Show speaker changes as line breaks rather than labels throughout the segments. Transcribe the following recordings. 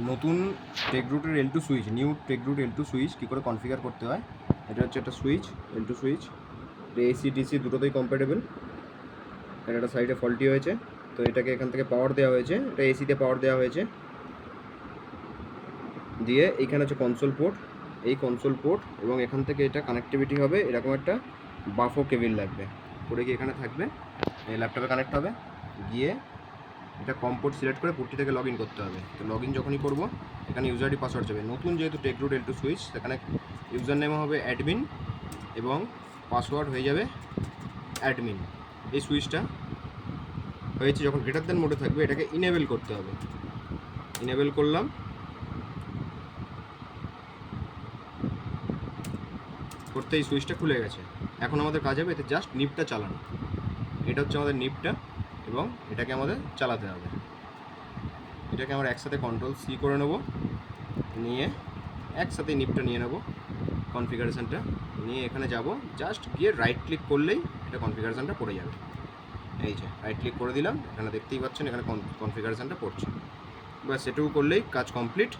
নতুন টেকরুট L2 switch, new টেকরুট L2 সুইচ কী করে কনফিগার করতে হয়। এটা হচ্ছে একটা সুইচ, L2 সুইচ, এটা AC DC দুটোতেই কম্প্যাটেবল। এটা একটা সাইডে ফল্টি হয়েছে, তো এটাকে এখান থেকে পাওয়ার দেওয়া হয়েছে, এটা এসিতে পাওয়ার দেওয়া হয়েছে। দিয়ে এইখানে হচ্ছে কনসোল পোর্ট, এই কনসোল পোর্ট এবং এখান থেকে এটা কানেক্টিভিটি হবে, এরকম একটা বাফো কেবিল লাগবে, করে গিয়ে এখানে থাকবে, এই ল্যাপটপে কানেক্ট হবে। গিয়ে এটা কম পোর্ট সিলেক্ট করে পোর্টটি থেকে লগ ইন করতে হবে। তো লগ ইন যখনই করবো এখানে ইউজার আইডি পাসওয়ার্ড যাবে। নতুন যেহেতু টেকরুট L2 সুইচ, সেখানে ইউজার নেম হবে অ্যাডমিন এবং পাসওয়ার্ড হয়ে যাবে অ্যাডমিন। এই সুইচটা হয়েছে যখন গ্রেটার দ্যান মোডে থাকবে, এটাকে ইনেবল করতে হবে। ইনেবল করলাম, করতে এই সুইচটা খুলে গেছে। এখন আমাদের কাজ হবে এতে জাস্ট নিপটা চালানো। এটা হচ্ছে আমাদের নিপটা এবং এটাকে আমাদের চালাতে হবে। এটাকে আমরা একসাথে Ctrl+C করে নেব, নিয়ে একসাথে নিপটা নিয়ে নেব, কনফিগারেশানটা নিয়ে এখানে যাব, জাস্ট গিয়ে রাইট ক্লিক করলেই এটা কনফিগারেশানটা পড়ে যাবে। এই যে রাইট ক্লিক করে দিলাম, এখানে দেখতেই পাচ্ছেন এখানে কনফিগারেশানটা পড়ছে। ব্যাস এটুকু করলেই কাজ কমপ্লিট।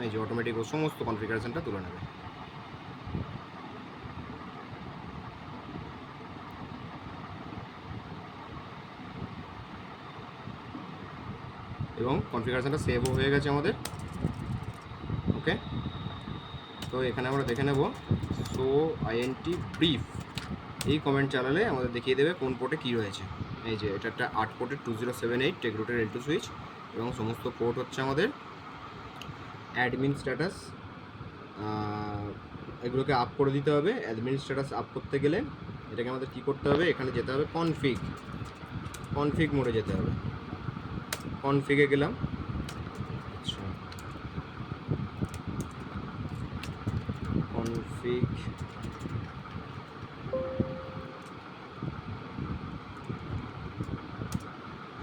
এই যে অটোমেটিক ও সমস্ত কনফিগারেশানটা তুলে নেবে। এবং কনফিগারেশানটা সেভও হয়ে গেছে আমাদের। ওকে, তো এখানে আমরা দেখে নেব শো INT ব্রিফ, এই কমেন্ট চালালে আমাদের দেখিয়ে দেবে কোন পোর্টে কী রয়েছে। এই যে এটা একটা 8 পোর্টের 2078 টেকরুটের L2 সুইচ এবং সমস্ত পোর্ট হচ্ছে আমাদের অ্যাডমিন স্ট্যাটাস। এগুলোকে আপ করে দিতে হবে। অ্যাডমিন স্ট্যাটাস আপ করতে গেলে এটাকে আমাদের কী করতে হবে, এখানে যেতে হবে কনফিগ মোডে যেতে হবে। কনফিগে গেলাম, আচ্ছা কনফিগ,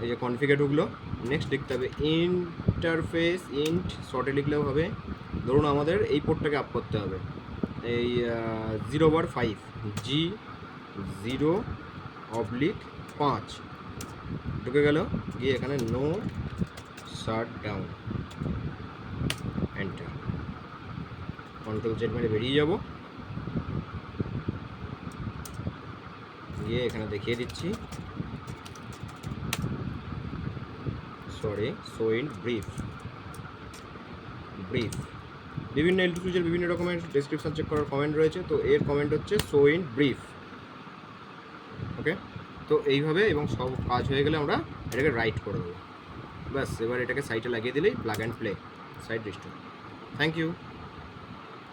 এই যে কনফিগে ঢুকলো। নেক্সট লিখতে হবে ইন্টারফেস ইন্ট, শর্টে লিখলেও হবে। ধরুন আমাদের এই পোর্টটাকে আপ করতে হবে, এই 0/5 G0/5 ঢুকে গেল। গিয়ে এখানে no shut down, enter, Ctrl+Z মেরে বেরিয়ে যাব। গিয়ে এখানে দেখিয়ে দিচ্ছি, শো ইন ব্রিফ। বিভিন্ন L2 সুইচের বিভিন্ন রকমের ডেসক্রিপশন চেক করার কমেন্ট রয়েছে, তো এর কমেন্ট হচ্ছে শো ইন ব্রিফ। ওকে, তো এইভাবে এবং সব কাজ হয়ে গেলে আমরা এটাকে রাইট করে দেবো। ব্যাস এবার এটাকে সাইটে লাগিয়ে দিলেই plug and play, site restore. Thank you.